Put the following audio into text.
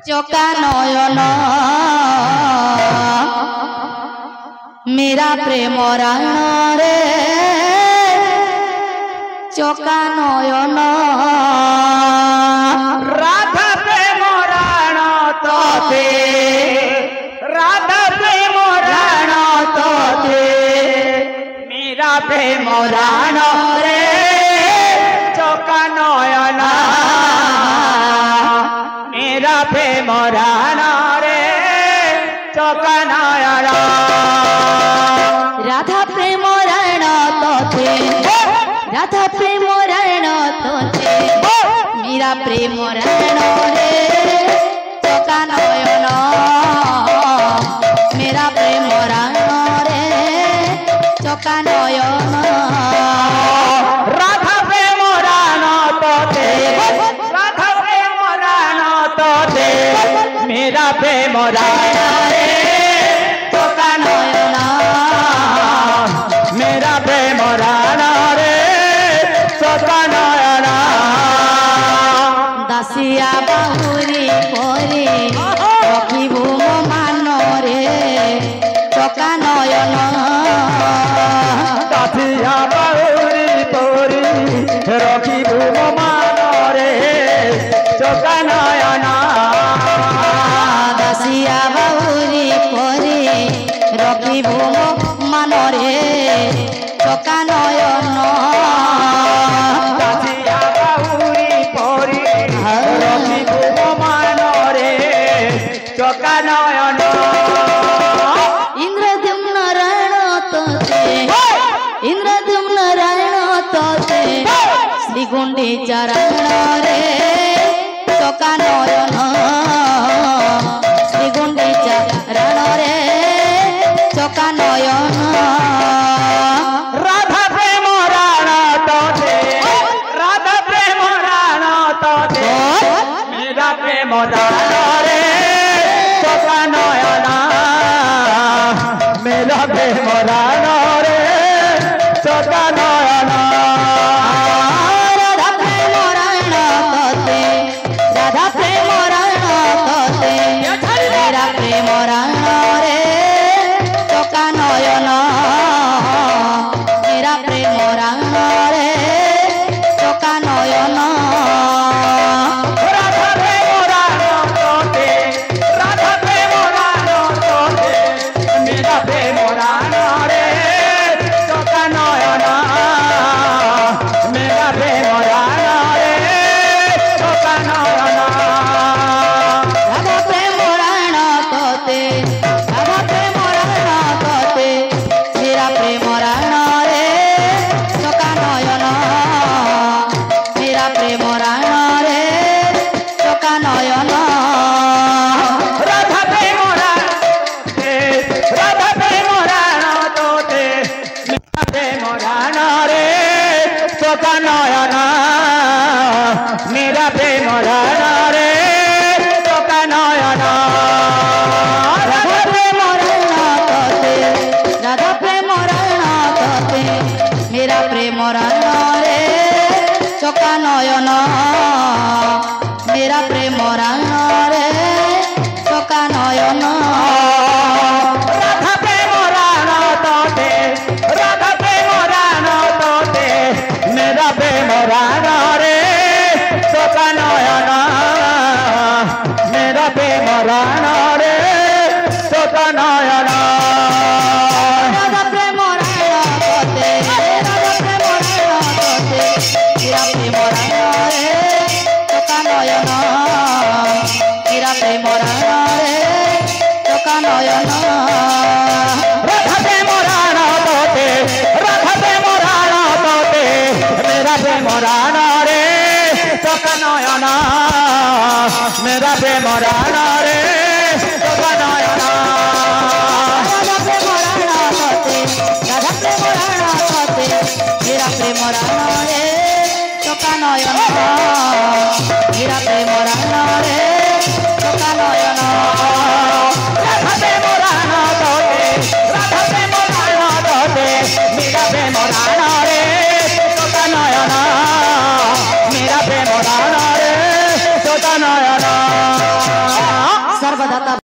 चोका नयन मेरा प्रेम राण रे चोका नयन राधा प्रेम राण तोते राधा प्रेम राण तोते मेरा प्रेम राण रे चोका नयन मेरा प्रेम राण रे चोका नयन राधा प्रेम राण तोते राधा प्रेम राण तोते मेरा प्रेम राण रे चोका नयन मेरा प्रेम राण रे चोका नयन राधा प्रेम राण तोते राधा प्रेम राण तोते मेरा प्रेम राण रे चोका नयन मेरा प्रेम राण रे चोका नयन दासिया बाहुरी परी रखिबु मो मान रे चोका नयन दासिया बाहुरी परी रखिबु मो मान रे चोका नयन दासिया बाहुरी परी रखिबु मो मान रे चोका नयन दासिया बाहुरी परी रखिबु मो मान रे चोका नयन इंद्रद्युम्न राण तोते इंद्रद्युम्न राण तोते श्री गुंडीचा राण रे चोका नयन श्री गुंडीचा राण रे चोका नयन राधा प्रेम राण तोते राधा प्रेम राण तोते मेरा प्रेम राण रे चोका नयन मेरा प्रेम राण रे चोका नयन राधा प्रेम राण तोते राधा प्रेम राण तोते मेरा प्रेम राण रे चोका नयन मेरा प्रेम राण रे चोका नयन राधा प्रेम राण तोते राधा प्रेम राण तोते मेरा प्रेम राण रे चोका नयन मेरा प्रेम राण रे चोका नयन राधा प्रेम राण तोते राधा प्रेम राण तोते मेरा प्रेम राण रे चोका नयन मेरा प्रेम राण रे चोका नयन राधा प्रेम राण राधा प्रेम राण तोते मेरा प्रेम राण रे चोका नयन मेरा प्रेम राण रे चोका नयन राधा प्रेम राण तोते राधा प्रेम राण तोते मेरा प्रेम राण रे चोका नयन मेरा प्रेम राण रे चोका नयन राधा प्रेम राण तोते राधा प्रेम राण तोते मेरा प्रेम राण रे चोका नयन मेरा प्रेम राण रे चोका नयन राधा प्रेम राण तोते राधा प्रेम राण तोते मेरा प्रेम राण रे चोका नयन मेरा प्रेम राण रे चोका नयन राधा प्रेम राण तोते राधा प्रेम राण तोते मेरा प्रेम राण रे चोका नयन मेरा प्रेम राण रे चोका नयन राधा प्रेम राण तोते राधा प्रेम राण तोते मेरा प्रेम राण रे चोका नयन मेरा प्रेम राण रे चोका नयन राधा प्रेम राण तोते राधा प्रेम राण तोते मेरा प्रेम राण रे चोका नयन मेरा प्रेम राण रे चोका नयन সর্বদাতা